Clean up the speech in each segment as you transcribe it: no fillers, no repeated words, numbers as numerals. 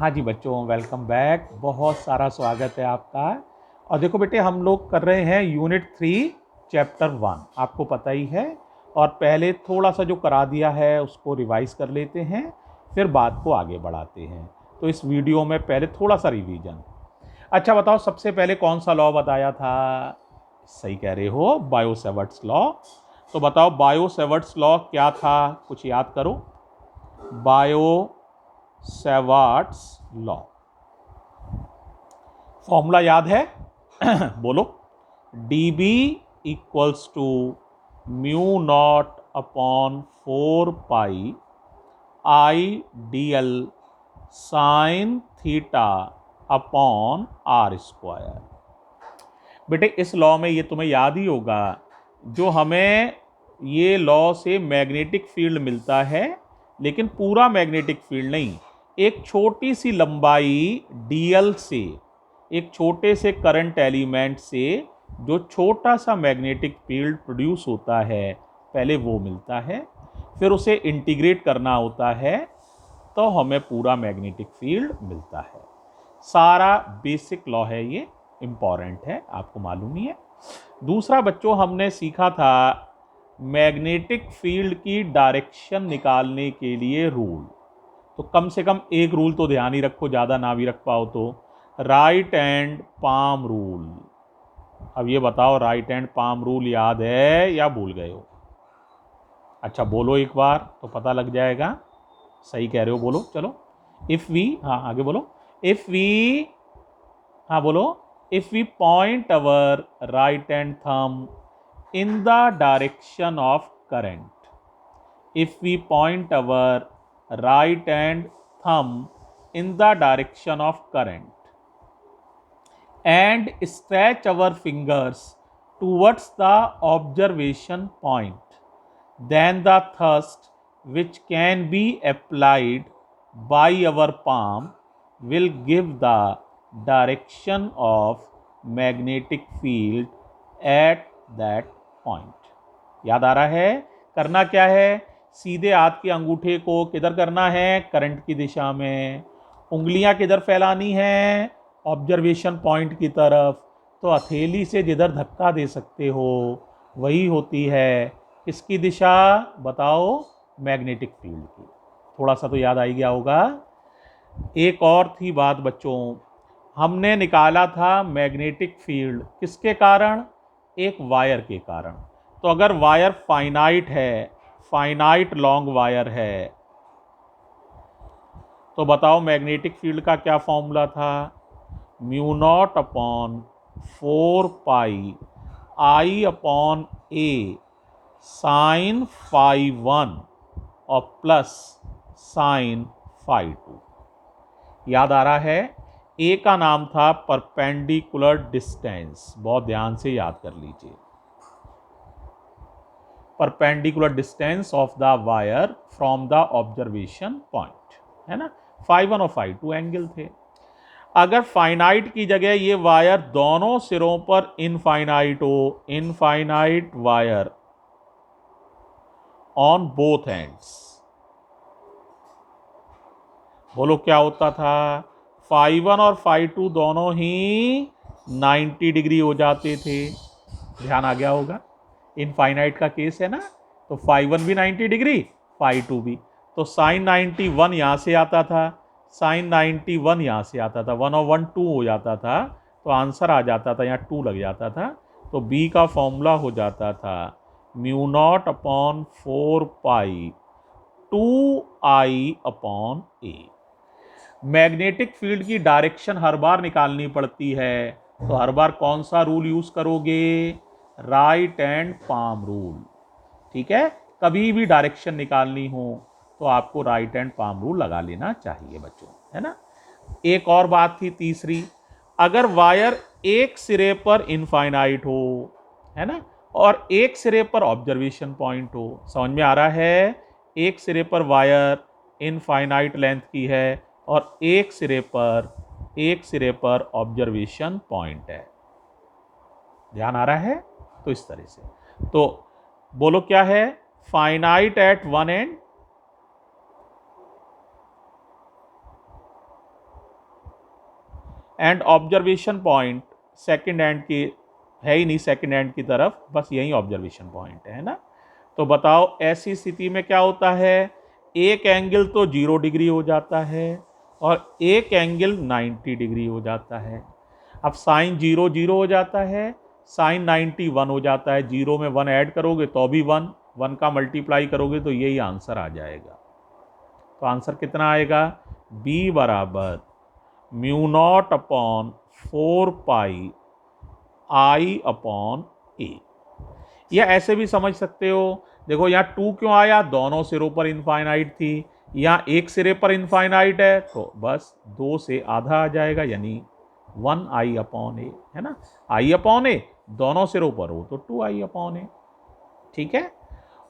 हाँ जी बच्चों, welcome back. बहुत सारा स्वागत है आपका। और देखो बेटे, हम लोग कर रहे हैं यूनिट 3 चैप्टर 1, आपको पता ही है। और पहले थोड़ा सा जो करा दिया है उसको रिवाइज कर लेते हैं, फिर बात को आगे बढ़ाते हैं। तो इस वीडियो में पहले थोड़ा सा रिवीजन। अच्छा बताओ, सबसे पहले कौन सा लॉ बताया था? सही कह रहे हो, बायो-सेवर्ट्स लॉ। तो बताओ बायो-सेवर्ट्स लॉ क्या था, कुछ याद करो। बायो सेवर्ट्स लॉ फॉर्मूला याद है? बोलो। dB equals to mu not upon 4 pi I D L sine theta upon R square. बेटे इस लॉ में ये तुम्हें याद ही होगा, जो हमें ये लॉ से मैग्नेटिक फील्ड मिलता है, लेकिन पूरा मैग्नेटिक फील्ड नहीं, एक छोटी सी लंबाई dl से, एक छोटे से करंट एलिमेंट से जो छोटा सा मैग्नेटिक फील्ड प्रोड्यूस होता है, पहले वो मिलता है, फिर उसे इंटीग्रेट करना होता है, तो हमें पूरा मैग्नेटिक फील्ड मिलता है। सारा बेसिक लॉ है, ये इंपॉर्टेंट है, आपको मालूम ही है। दूसरा बच्चों, हमने सीखा था मैग्नेटिक फील्ड की डायरेक्शन निकालने के लिए रूल। तो कम से कम एक रूल तो ध्यान ही रखो, ज़्यादा ना भी रख पाओ तो। Right hand palm rule. अब ये बताओ, राइट हैंड पाम रूल याद है या भूल गए हो? अच्छा बोलो एक बार तो पता लग जाएगा। सही कह रहे हो, बोलो चलो। इफ वी, हाँ आगे बोलो। इफ वी, हाँ बोलो। If we point our right hand thumb in the direction of current, if we point our right hand thumb in the direction of current and stretch our fingers towards the observation point, then the thrust which can be applied by our palm will give the direction of magnetic field at that point. याद आ रहा है? करना क्या है? सीधे हाथ के अंगूठे को किधर करना है? करंट की दिशा में। उंगलियां किधर फैलानी है? ऑब्जर्वेशन पॉइंट की तरफ। तो हथेली से जिधर धक्का दे सकते हो वही होती है किसकी दिशा? बताओ, मैग्नेटिक फील्ड की। थोड़ा सा तो याद आ ही गया होगा। एक और थी बात बच्चों, हमने निकाला था मैग्नेटिक फील्ड किसके कारण? एक वायर के कारण। तो अगर वायर फाइनाइट है, फाइनाइट लॉन्ग वायर है, तो बताओ मैग्नेटिक फील्ड का क्या फॉर्मूला था? Mu not upon 4 pi I upon A sine phi 1 और प्लस साइन फाई 2। याद आ रहा है? ए का नाम था परपेंडिकुलर डिस्टेंस, बहुत ध्यान से याद कर लीजिए। Perpendicular distance of the wire from the observation point, है ना। फाई 1 और फाई 2 एंगल थे। अगर फाइनाइट की जगह ये वायर दोनों सिरों पर इनफाइनाइट हो, infinite wire on both ends, बोलो क्या होता था? फाई 1 और फाई 2 दोनों ही 90 डिग्री हो जाते थे। ध्यान आ गया होगा, इनफाइनाइट का केस है ना। तो फाई 1 भी 90 डिग्री, फाई 2 भी। तो साइन 91 यहाँ से आता था, साइन 91 यहाँ से आता था, 1 और 1 2 हो जाता था, तो आंसर आ जाता था, यहाँ 2 लग जाता था। तो बी का फॉर्मूला हो जाता था mu not upon 4 pi 2 I upon A. Magnetic field की डायरेक्शन हर बार निकालनी पड़ती है, तो हर बार कौन सा रूल यूज करोगे? Right and palm rule. ठीक है, कभी भी डायरेक्शन निकालनी हो तो आपको राइट एंड पाम रूल लगा लेना चाहिए बच्चों, है ना। एक और बात थी तीसरी, अगर वायर एक सिरे पर इनफाइनाइट हो, है ना, और एक सिरे पर ऑब्जर्वेशन पॉइंट हो, समझ में आ रहा है? एक सिरे पर वायर इनफाइनाइट लेंथ की है और एक सिरे पर ऑब्जर्वेशन पॉइंट है। ध्यान आ रहा है? तो इस तरह से, तो बोलो क्या है? Finite at one end, and observation point second end की है ही नहीं, सेकंड एंड की तरफ बस यही ऑब्जर्वेशन पॉइंट है ना। तो बताओ ऐसी स्थिति में क्या होता है, एक एंगल तो 0 डिग्री हो जाता है और एक एंगल 90 डिग्री हो जाता है। अब साइन 0 0 हो जाता है, साइन 90 1 हो जाता है। 0 में 1 ऐड करोगे तो भी 1, 1 का मल्टीप्लाई करोगे तो यही आंसर आ जाएगा। तो आंसर कितना आएगा, बी बराबर mu not upon 4 pi I upon ए। या ऐसे भी समझ सकते हो, देखो यहाँ 2 क्यों आया, दोनों सिरों पर इनफाइनाइट थी, यहाँ एक सिरे पर इनफाइनाइट है तो बस 2 से आधा आ जाएगा, यानी 1 आई अपॉन ए, है ना। आई अपॉन ए दोनों सिरों पर हो तो 2 आई अपॉन ए, ठीक है।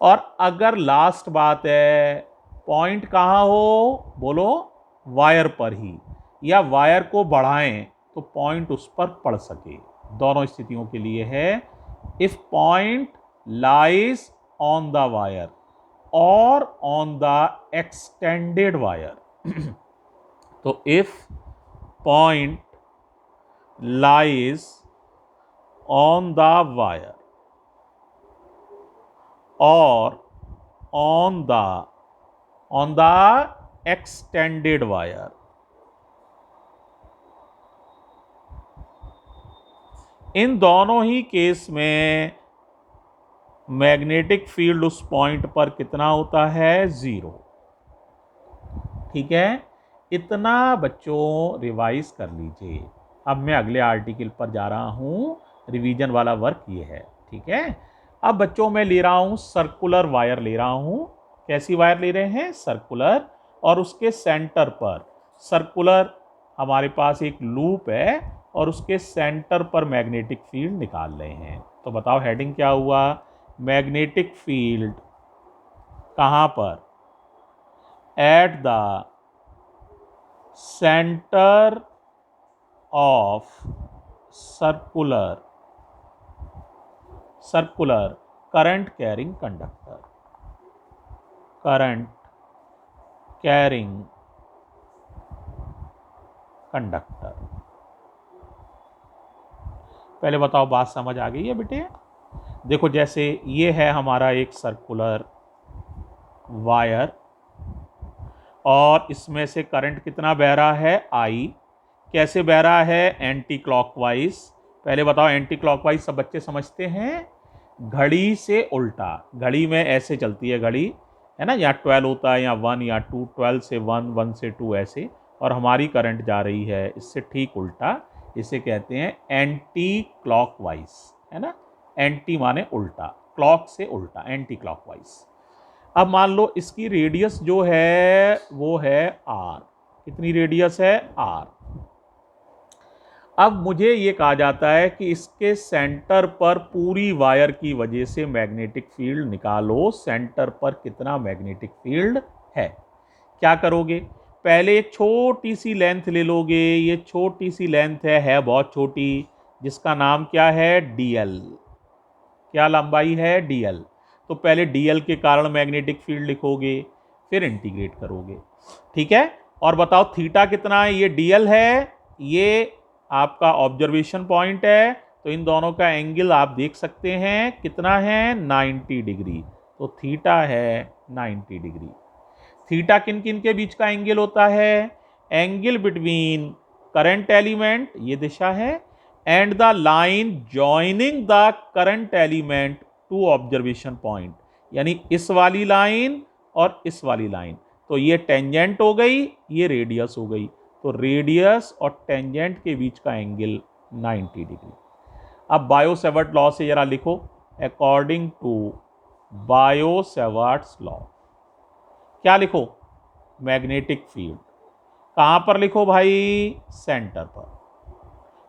और अगर लास्ट बात है, पॉइंट कहाँ हो, बोलो वायर पर ही, या वायर को बढ़ाएं तो पॉइंट उस पर पड़ सके, दोनों स्थितियों के लिए है। If point lies on the wire और ऑन द एक्सटेंडेड वायर तो if point lies on the wire और on the extended wire, इन दोनों ही केस में मैग्नेटिक फील्ड उस पॉइंट पर कितना होता है, 0। ठीक है, इतना बच्चों रिवाइज कर लीजिए। अब मैं अगले आर्टिकल पर जा रहा हूं, रिवीजन वाला वर्क ये है, ठीक है। अब बच्चों मैं ले रहा हूं सर्कुलर वायर ले रहा हूं। कैसी वायर ले रहे हैं, सर्कुलर, और उसके सेंटर पर सर्कुलर हमारे पास एक लूप है और उसके सेंटर पर मैग्नेटिक फील्ड निकाल रहे हैं। तो बताओ हेडिंग क्या हुआ, मैग्नेटिक फील्ड कहां पर, at the centre of circular current carrying conductor, current carrying conductor. पहले बताओ बात समझ आ गई है बेटे। देखो जैसे ये है हमारा एक सर्कुलर वायर और इसमें से करंट कितना बह रहा है, आई। कैसे बह रहा है, एंटी क्लॉकवाइज। पहले बताओ एंटी क्लॉकवाइज सब बच्चे समझते हैं, घड़ी से उल्टा। घड़ी में ऐसे चलती है घड़ी, है ना, या 12 होता है या 1 या 2, 12 से 1, 1 से 2 ऐसे, और हमारी करंट जा रही है इससे ठीक उल्टा। इसे कहते हैं एंटी क्लॉकवाइज, है ना। एंटी माने उल्टा, क्लॉक से उल्टा, एंटी क्लॉकवाइज। अब मान लो इसकी रेडियस जो है वो है आर। कितनी रेडियस है, आर। अब मुझे ये कहा जाता है कि इसके सेंटर पर पूरी वायर की वजह से मैग्नेटिक फील्ड निकालो, सेंटर पर कितना मैग्नेटिक फील्ड है। क्या करोगे, पहले एक छोटी सी लेंथ ले लोगे। ये छोटी सी लेंथ है बहुत छोटी, जिसका नाम क्या है, डीएल। क्या लंबाई है, डीएल। तो पहले डीएल के कारण मैग्नेटिक फील्ड लिखोगे, फिर इंटीग्रेट करोगे, ठीक है। और बताओ थीटा कितना है, ये डीएल है, ये आपका ऑब्जर्वेशन पॉइंट है, तो इन दोनों का एंगल आप देख सकते हैं कितना है, 90 डिग्री। तो थीटा है 90 डिग्री। थीटा किन किन के बीच का एंगल होता है, एंगल बिटवीन करंट एलिमेंट, ये दिशा है, and the line joining the current element to observation point, यानी इस वाली लाइन और इस वाली लाइन। तो ये टेंजेंट हो गई, ये रेडियस हो गई। तो रेडियस और टेंजेंट के बीच का एंगल 90 डिग्री। अब बायो-सेवर्ट लॉ से जरा लिखो, अकॉर्डिंग टू बायो-सेवर्ट्स लॉ क्या लिखो, मैग्नेटिक फील्ड कहां पर लिखो भाई, सेंटर पर।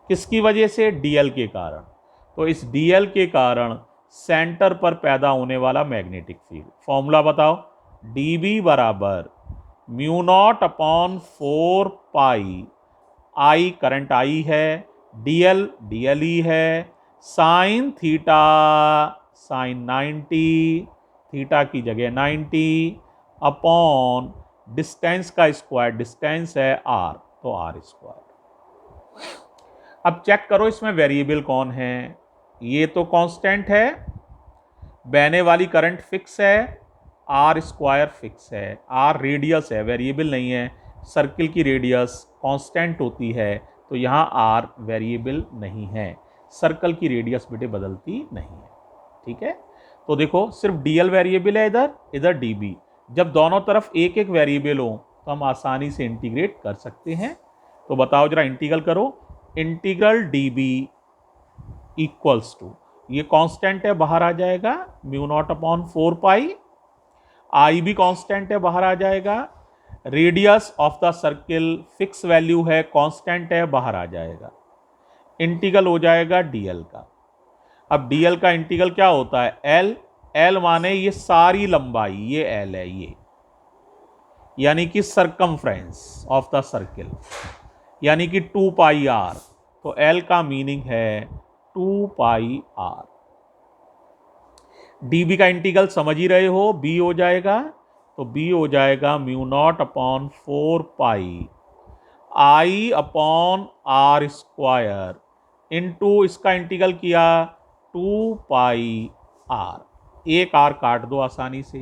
किसकी वजह से, डीएल के कारण। तो इस डीएल के कारण सेंटर पर पैदा होने वाला मैग्नेटिक फील्ड, फॉर्मूला बताओ, डीबी बराबर mu not upon 4 pi, I current I है, डीएल डीएल ई है, साइन थीटा साइन 90, थीटा की जगह 90, अपॉन डिस्टेंस का स्क्वायर, डिस्टेंस है आर तो आर स्क्वायर। अब चेक करो इसमें वेरिएबल कौन है। ये तो कांस्टेंट है, बहने वाली करंट फिक्स है, आर स्क्वायर फिक्स है, आर रेडियस है, वेरिएबल नहीं है। सर्किल की रेडियस कांस्टेंट होती है, तो यहाँ आर वेरिएबल नहीं है। सर्कल की रेडियस बेटे बदलती नहीं है। ठीक है, तो देखो सिर्फ डीएल वेरिएबल है, इधर इधर डीबी। जब दोनों तरफ एक एक वेरिएबल हो तो हम आसानी से इंटीग्रेट कर सकते हैं। तो बताओ जरा, इंटीग्रल करो। इंटीग्रल डीबी इक्वल्स टू, ये कांस्टेंट है बाहर आ जाएगा, म्यू नॉट अपॉन 4 पाई। आई भी कांस्टेंट है बाहर आ जाएगा। Radius of the circle fix value है, कांस्टेंट है बाहर आ जाएगा। इंटीग्रल हो जाएगा डीएल का। अब डीएल का इंटीग्रल क्या होता है? एल। एल माने ये सारी लंबाई, ये एल है, ये यानी कि सरकमफ्रेंस ऑफ द सर्किल, यानी कि 2 पाई आर। तो एल का मीनिंग है 2 पाई आर। डीबी का इंटीग्रल समझ ही रहे हो, बी हो जाएगा, तो बी हो जाएगा mu not upon 4 pi I upon R square into इसका इंटीग्रल किया 2 पाई आर। एक आर काट दो आसानी से।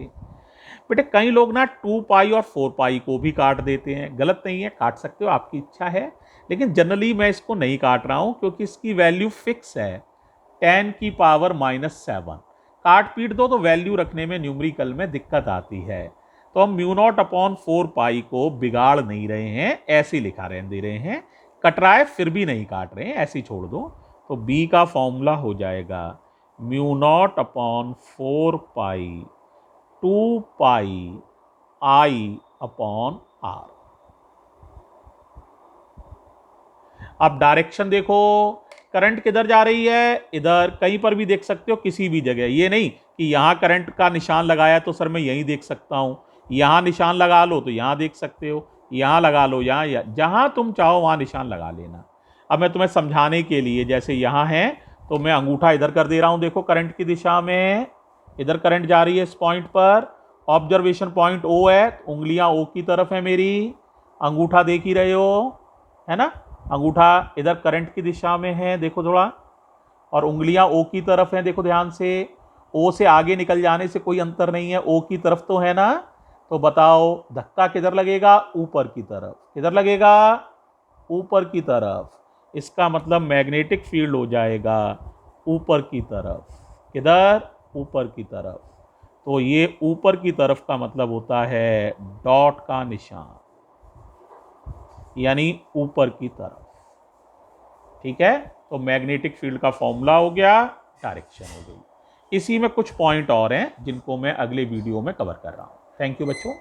बेटे कई लोग ना 2 पाई और 4 पाई को भी काट देते हैं, गलत नहीं है, काट सकते हो, आपकी इच्छा है, लेकिन जनरली मैं इसको नहीं काट रहा हूं क्योंकि इसकी वैल्यू फिक्स है 10 की पावर -7। काट पीट दो तो वैल्यू रखने में न्यूमेरिकल में दिक्कत आती है। तो हम म्यू नॉट अपॉन 4 पाई को बिगाड़ नहीं रहे हैं, ऐसे ही लिखा रहने दे रहे हैं। कट रहा है फिर भी नहीं काट रहे हैं, ऐसे ही छोड़ दो। तो बी का फॉर्मूला हो जाएगा mu not upon 4 pi 2 pi I upon R. अब डायरेक्शन देखो, करंट किधर जा रही है? इधर। कहीं पर भी देख सकते हो, किसी भी जगह। ये नहीं कि यहां करंट का निशान लगाया तो सर मैं यहीं देख सकता हूं, यहां निशान लगा लो तो यहां देख सकते हो, यहां लगा लो, यहां, जहां तुम चाहो वहां निशान लगा लेना। अब मैं तुम्हें समझाने के लिए, जैसे यहां है तो मैं अंगूठा इधर कर दे रहा हूं, देखो करंट की दिशा में इधर करंट जा रही है इस पॉइंट पर। ऑब्जर्वेशन पॉइंट ओ है, उंगलियां ओ की तरफ है मेरी, अंगूठा देख ही रहे हो, है ना? अंगूठा इधर करंट की दिशा में है, देखो थोड़ा, और उंगलियां ओ की तरफ हैं, देखो ध्यान से। ओ से आगे निकल जाने से कोई अंतर नहीं है, ओ की तरफ तो है ना। तो बताओ धक्का किधर लगेगा? ऊपर की तरफ। किधर लगेगा? ऊपर की तरफ। इसका मतलब मैग्नेटिक फील्ड हो जाएगा ऊपर की तरफ। किधर? ऊपर की तरफ। तो ये ऊपर की तरफ का मतलब होता है डॉट का निशान, यानी ऊपर की तरफ। ठीक है, तो मैग्नेटिक फील्ड का फॉर्मूला हो गया, डायरेक्शन हो गई। इसी में कुछ पॉइंट और हैं जिनको मैं अगले वीडियो में कवर कर रहा हूं। थैंक यू बच्चों।